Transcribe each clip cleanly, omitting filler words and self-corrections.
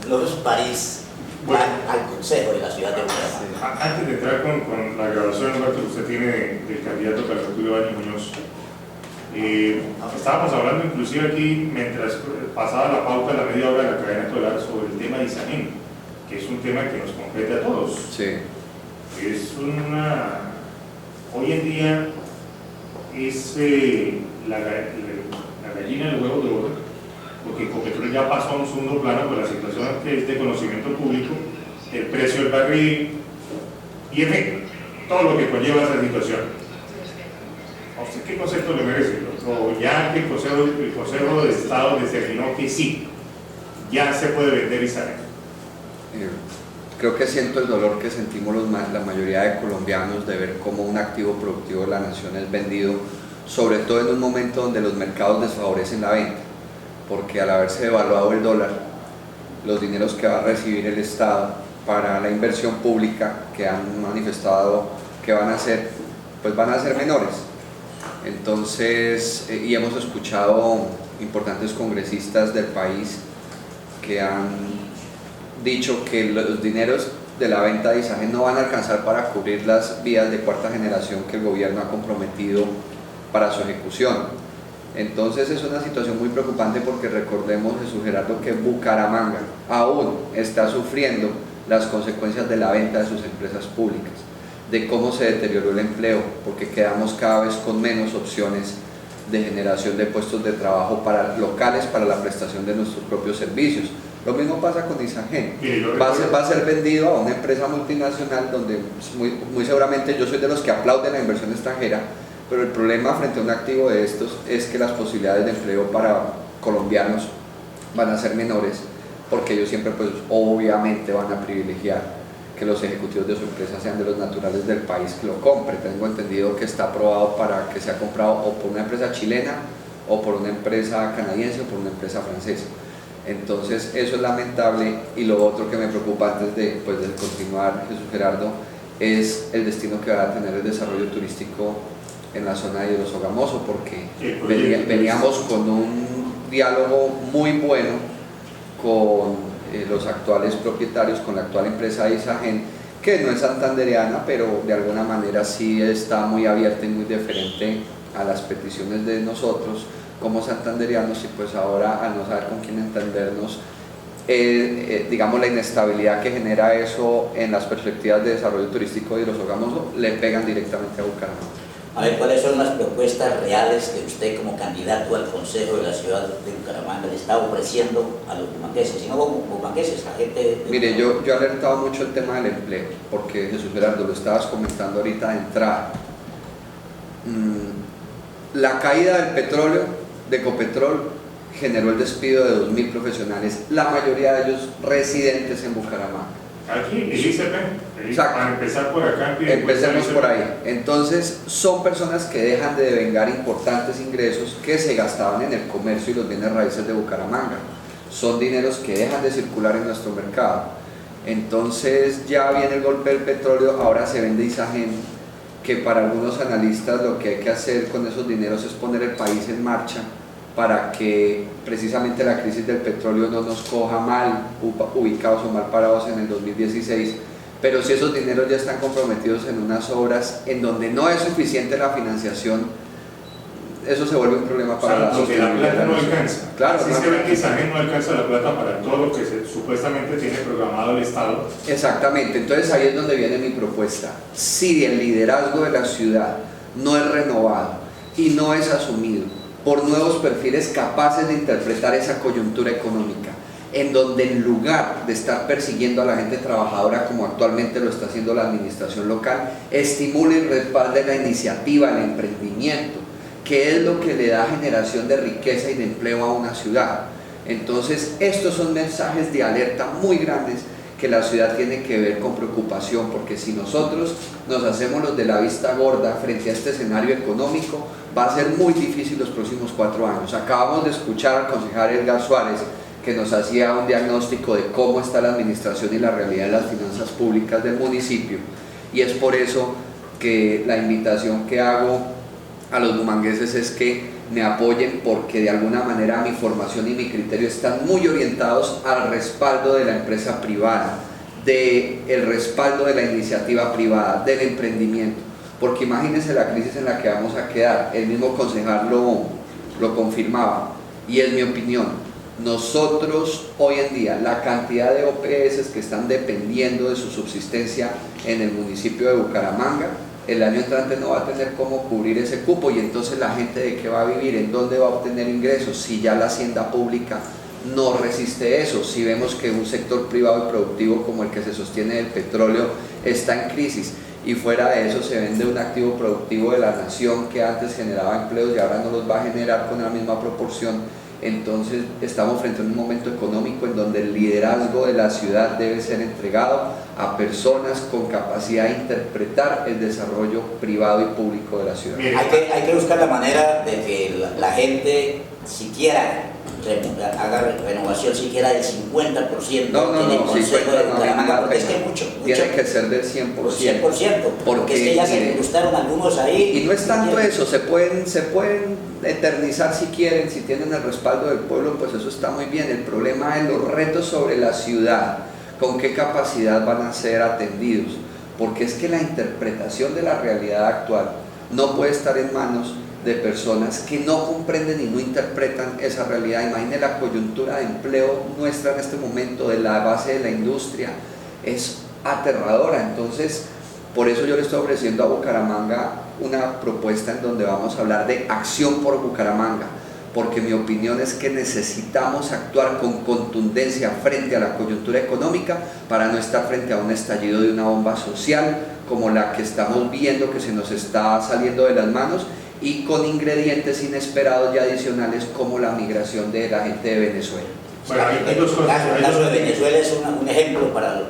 los París van al Consejo de la Ciudad de Bucaramanga. Antes de entrar con la grabación que usted tiene del candidato Carlos Tulio Valle Muñoz, estábamos hablando inclusive aquí, mientras pasaba la pauta de la media hora de la cadena solar, sobre el tema de Isagen, que es un tema que nos compete a todos. Sí. Hoy en día es la gallina del huevo de oro, porque Ecopetrol ya pasó a un segundo plano por la situación que es de conocimiento público, el precio del barril y en fin, todo lo que conlleva esa situación. ¿A usted qué concepto le merece? O ya que el Consejo de Estado determinó que sí, ya se puede vender Isagen. Creo que siento el dolor que sentimos la mayoría de colombianos de ver cómo un activo productivo de la nación es vendido, sobre todo en un momento donde los mercados desfavorecen la venta, porque al haberse devaluado el dólar, los dineros que va a recibir el Estado para la inversión pública que han manifestado que van a hacer, pues van a ser menores. Entonces, y hemos escuchado importantes congresistas del país que han dicho que los dineros de la venta de Isagen no van a alcanzar para cubrir las vías de cuarta generación que el gobierno ha comprometido para su ejecución. Entonces es una situación muy preocupante porque recordemos, Jesús Gerardo, que Bucaramanga aún está sufriendo las consecuencias de la venta de sus empresas públicas, de cómo se deterioró el empleo, porque quedamos cada vez con menos opciones de generación de puestos de trabajo locales para la prestación de nuestros propios servicios. Lo mismo pasa con Isagen, va a ser vendido a una empresa multinacional donde muy seguramente yo soy de los que aplauden la inversión extranjera, pero el problema frente a un activo de estos es que las posibilidades de empleo para colombianos van a ser menores, porque ellos siempre pues obviamente van a privilegiar que los ejecutivos de su empresa sean de los naturales del país que lo compre. Tengo entendido que está aprobado para que sea comprado o por una empresa chilena o por una empresa canadiense o por una empresa francesa. Entonces eso es lamentable, y lo otro que me preocupa antes de continuar, Jesús Gerardo, es el destino que va a tener el desarrollo turístico en la zona de Hidrosogamoso, porque veníamos con un diálogo muy bueno con los actuales propietarios, con la actual empresa de Isagen, que no es santandereana, pero de alguna manera sí está muy abierta y muy diferente a las peticiones de nosotros como santandereanos, y pues ahora, al no saber con quién entendernos, digamos, la inestabilidad que genera eso en las perspectivas de desarrollo turístico de Hidrosogamoso le pegan directamente a Bucaramanga. A ver, ¿cuáles son las propuestas reales que usted como candidato al Consejo de la Ciudad de Bucaramanga le está ofreciendo a los bumangueses, y no como bumangueses, a gente... Mire, yo he alertado mucho el tema del empleo, porque Jesús Gerardo, lo estabas comentando ahorita de entrada. La caída del petróleo, de Ecopetrol, generó el despido de 2.000 profesionales, la mayoría de ellos residentes en Bucaramanga. Aquí, el ICP, para empezar por acá. Empecemos por ahí. Entonces, son personas que dejan de devengar importantes ingresos que se gastaban en el comercio y los bienes raíces de Bucaramanga. Son dineros que dejan de circular en nuestro mercado. Entonces, ya viene el golpe del petróleo, ahora se vende Isagen, que para algunos analistas lo que hay que hacer con esos dineros es poner el país en marcha para que precisamente la crisis del petróleo no nos coja mal ubicados o mal parados en el 2016, pero si esos dineros ya están comprometidos en unas obras en donde no es suficiente la financiación, eso se vuelve un problema para la sociedad. La plata no alcanza. Claro, si es que ven que Isagen no alcanza la plata para todo lo que supuestamente tiene programado el Estado. Exactamente, entonces ahí es donde viene mi propuesta. Si el liderazgo de la ciudad no es renovado y no es asumido por nuevos perfiles capaces de interpretar esa coyuntura económica, en donde en lugar de estar persiguiendo a la gente trabajadora como actualmente lo está haciendo la administración local, estimule y respalde la iniciativa, el emprendimiento, que es lo que le da generación de riqueza y de empleo a una ciudad. Entonces estos son mensajes de alerta muy grandes que la ciudad tiene que ver con preocupación, porque si nosotros nos hacemos los de la vista gorda frente a este escenario económico, va a ser muy difícil los próximos 4 años. Acabamos de escuchar al concejal Edgar Suárez, que nos hacía un diagnóstico de cómo está la administración y la realidad de las finanzas públicas del municipio, y es por eso que la invitación que hago a los bumangueses es que me apoyen, porque de alguna manera mi formación y mi criterio están muy orientados al respaldo de la empresa privada, del respaldo de la iniciativa privada, del emprendimiento, porque imagínense la crisis en la que vamos a quedar. El mismo concejal lo confirmaba, y es mi opinión. Nosotros hoy en día, la cantidad de OPS que están dependiendo de su subsistencia en el municipio de Bucaramanga, el año entrante no va a tener cómo cubrir ese cupo, y entonces la gente de qué va a vivir, en dónde va a obtener ingresos, si ya la hacienda pública no resiste eso, si vemos que un sector privado y productivo como el que se sostiene del petróleo está en crisis, y fuera de eso se vende un activo productivo de la nación que antes generaba empleos y ahora no los va a generar con la misma proporción. Entonces estamos frente a un momento económico en donde el liderazgo de la ciudad debe ser entregado a personas con capacidad de interpretar el desarrollo privado y público de la ciudad. Hay que buscar la manera de que la gente siquiera haga renovación siquiera del 50% No, en el Consejo de Bucaramanga, porque es no, que mucho. Tiene que ser del 100%. 100%, porque es que ya se gustaron algunos ahí. Y no es tanto eso, se pueden eternizar si quieren, si tienen el respaldo del pueblo, pues eso está muy bien. El problema es los retos sobre la ciudad, con qué capacidad van a ser atendidos, porque es que la interpretación de la realidad actual no puede estar en manos de personas que no comprenden y no interpretan esa realidad. Imagine la coyuntura de empleo nuestra en este momento, de la base de la industria, es aterradora. Entonces, por eso yo le estoy ofreciendo a Bucaramanga una propuesta en donde vamos a hablar de acción por Bucaramanga, porque mi opinión es que necesitamos actuar con contundencia frente a la coyuntura económica para no estar frente a un estallido de una bomba social como la que estamos viendo que se nos está saliendo de las manos, y con ingredientes inesperados y adicionales como la migración de la gente de Venezuela. Bueno, hay dos cosas. El caso de Venezuela es un ejemplo para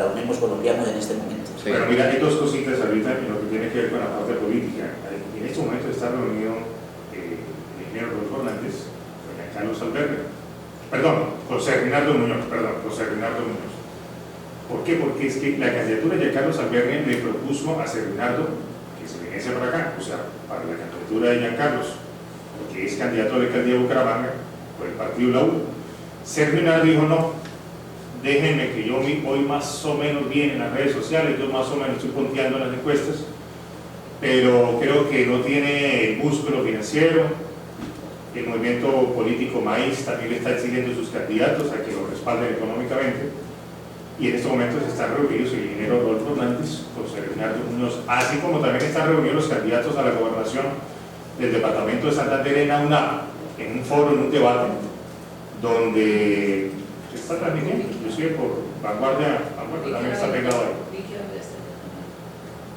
los mismos colombianos en este momento. Sí. Bueno, mira, hay dos cositas ahorita en lo que tiene que ver con la parte política. En este momento está reunido el ingeniero Rodolfo Hernández con Carlos Albergue, José Reinaldo Muñoz. ¿Por qué? Porque es que la candidatura de Carlos Albergue le propuso a Reinaldo que se viniese para acá, o sea, para la candidatura de Giancarlos, porque es candidato a la alcaldía de Bucaramanga por el partido La U. Reinaldo dijo: no, déjenme que yo voy más o menos bien en las redes sociales, yo más o menos estoy ponteando en las encuestas, pero creo que no tiene el músculo financiero. El movimiento político Maíz también le está exigiendo a sus candidatos a que lo respalden económicamente, y en este momento se están reunidos el ingeniero Rodolfo Hernández, José Reinaldo Muñoz, así como también están reunidos los candidatos a la gobernación del departamento de Santander en AUNAP, en un foro, en un debate, donde se está transmitiendo, inclusive por Vanguardia también está pegado ahí.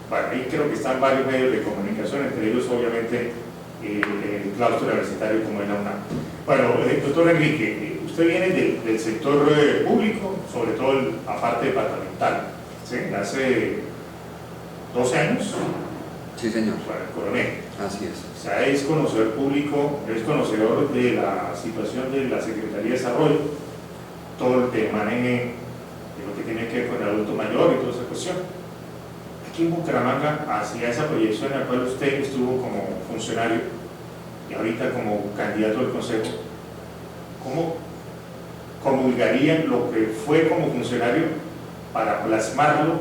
Bueno, ahí creo que están varios medios de comunicación, entre ellos obviamente el claustro universitario como es la UNAM. Bueno, doctor Enrique, usted viene del sector público, sobre todo la parte departamental, ¿sí? Hace 12 años. Sí, señor. Bueno, coronel. Así es. O sea, es conocedor público, es conocedor de la situación de la Secretaría de Desarrollo, todo el tema de lo que tiene que ver con el adulto mayor y toda esa cuestión. Aquí en Bucaramanga, hacia esa proyección en la cual usted estuvo como funcionario y ahorita como candidato al Consejo, ¿cómo comulgaría lo que fue como funcionario para plasmarlo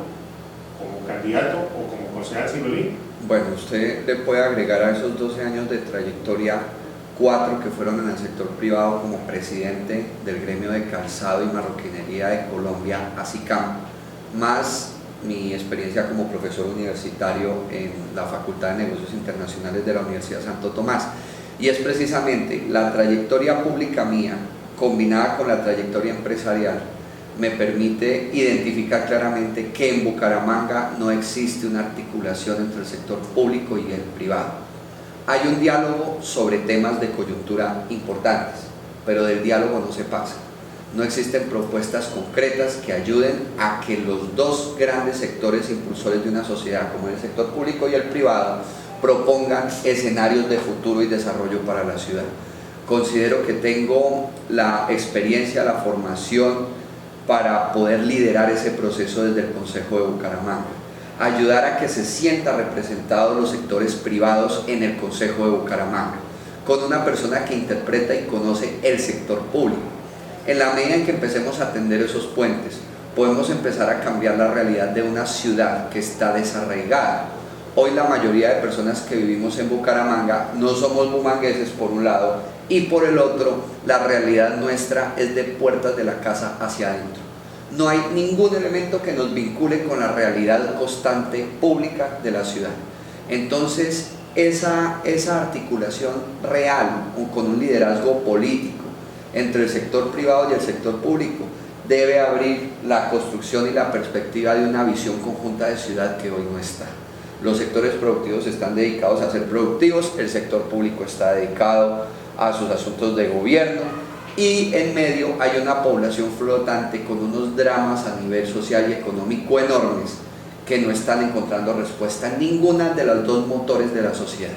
como candidato o como concejal Sigolí? Bueno, usted le puede agregar a esos 12 años de trayectoria 4 que fueron en el sector privado como presidente del gremio de calzado y marroquinería de Colombia, ASICAM, más mi experiencia como profesor universitario en la Facultad de Negocios Internacionales de la Universidad Santo Tomás. Y es precisamente la trayectoria pública mía, combinada con la trayectoria empresarial, me permite identificar claramente que en Bucaramanga no existe una articulación entre el sector público y el privado. Hay un diálogo sobre temas de coyuntura importantes, pero del diálogo no se pasa. No existen propuestas concretas que ayuden a que los dos grandes sectores impulsores de una sociedad, como el sector público y el privado, propongan escenarios de futuro y desarrollo para la ciudad. Considero que tengo la experiencia, la formación para poder liderar ese proceso desde el Consejo de Bucaramanga, ayudar a que se sientan representados los sectores privados en el Consejo de Bucaramanga, con una persona que interpreta y conoce el sector público. En la medida en que empecemos a tender esos puentes, podemos empezar a cambiar la realidad de una ciudad que está desarraigada. Hoy la mayoría de personas que vivimos en Bucaramanga no somos bumangueses por un lado, y por el otro la realidad nuestra es de puertas de la casa hacia adentro. No hay ningún elemento que nos vincule con la realidad constante pública de la ciudad. Entonces esa articulación real con un liderazgo político entre el sector privado y el sector público debe abrir la construcción y la perspectiva de una visión conjunta de ciudad que hoy no está. Los sectores productivos están dedicados a ser productivos, el sector público está dedicado a sus asuntos de gobierno, y en medio hay una población flotante con unos dramas a nivel social y económico enormes que no están encontrando respuesta en ninguna de los dos motores de la sociedad.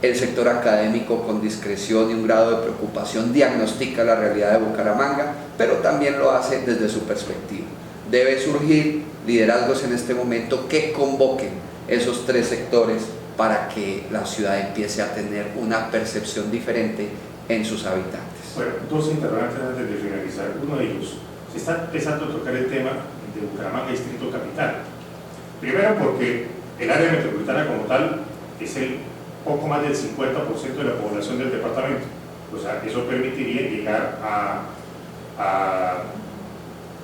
El sector académico, con discreción y un grado de preocupación, diagnostica la realidad de Bucaramanga, pero también lo hace desde su perspectiva. Debe surgir liderazgos en este momento que convoquen esos tres sectores para que la ciudad empiece a tener una percepción diferente en sus habitantes. Bueno, dos interrogantes antes de finalizar. Uno de ellos, se está empezando a tocar el tema de Bucaramanga Distrito Capital. Primero porque el área metropolitana como tal es el poco más del 50% de la población del departamento. O sea, eso permitiría llegar a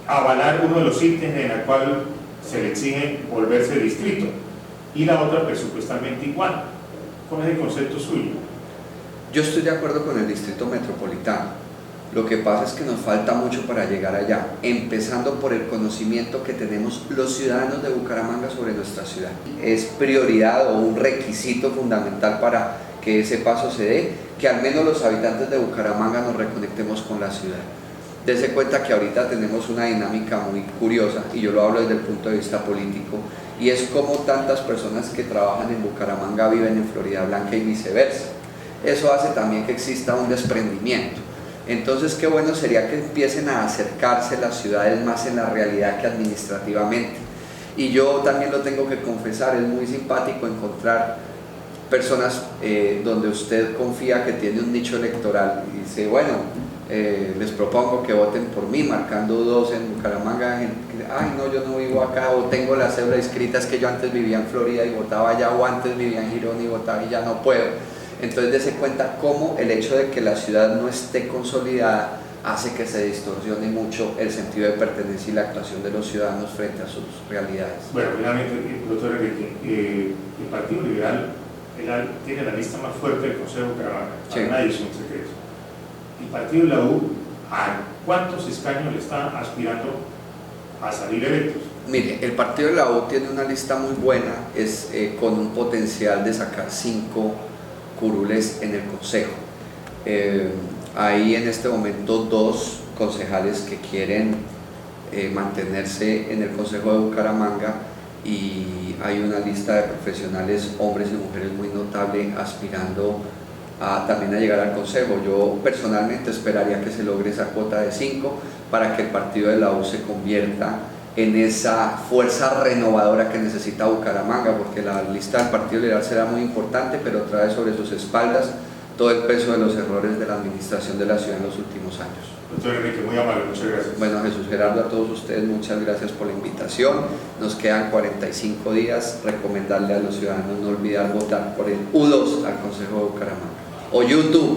avalar uno de los ítems en el cual se le exige volverse distrito, y la otra presupuestalmente igual. ¿Cuál es el concepto suyo? Yo estoy de acuerdo con el distrito metropolitano. Lo que pasa es que nos falta mucho para llegar allá, empezando por el conocimiento que tenemos los ciudadanos de Bucaramanga sobre nuestra ciudad. Es prioridad o un requisito fundamental para que ese paso se dé, que al menos los habitantes de Bucaramanga nos reconectemos con la ciudad. Dese cuenta que ahorita tenemos una dinámica muy curiosa, y yo lo hablo desde el punto de vista político, y es como tantas personas que trabajan en Bucaramanga viven en Florida Blanca y viceversa. Eso hace también que exista un desprendimiento. Entonces, qué bueno sería que empiecen a acercarse las ciudades más en la realidad que administrativamente. Y yo también lo tengo que confesar, es muy simpático encontrar personas donde usted confía que tiene un nicho electoral y dice, bueno, les propongo que voten por mí, marcando 2 en Bucaramanga. Ay, no, yo no vivo acá, o tengo la cédula inscrita, es que yo antes vivía en Florida y votaba allá, o antes vivía en Girón y votaba y ya no puedo. Entonces, dése cuenta cómo el hecho de que la ciudad no esté consolidada hace que se distorsione mucho el sentido de pertenencia y la actuación de los ciudadanos frente a sus realidades. Bueno, finalmente, doctor Enrique, el Partido Liberal tiene la lista más fuerte del Consejo de Bucaramanga, para nadie es un secreto. El Partido de la U, ¿a cuántos escaños le está aspirando a salir electos? Mire, el Partido de la U tiene una lista muy buena, con un potencial de sacar 5 curules en el Consejo. Hay en este momento 2 concejales que quieren mantenerse en el Consejo de Bucaramanga, y hay una lista de profesionales, hombres y mujeres muy notable, aspirando también a llegar al Consejo. Yo personalmente esperaría que se logre esa cuota de 5 para que el Partido de la U se convierta en esa fuerza renovadora que necesita Bucaramanga, porque la lista del Partido Liberal será muy importante, pero trae sobre sus espaldas todo el peso de los errores de la administración de la ciudad en los últimos años. Doctor Enrique, muy amable, muchas gracias. Bueno, Jesús Gerardo, a todos ustedes muchas gracias por la invitación. Nos quedan 45 días. Recomendarle a los ciudadanos no olvidar votar por el U2 al Consejo de Bucaramanga, o YouTube.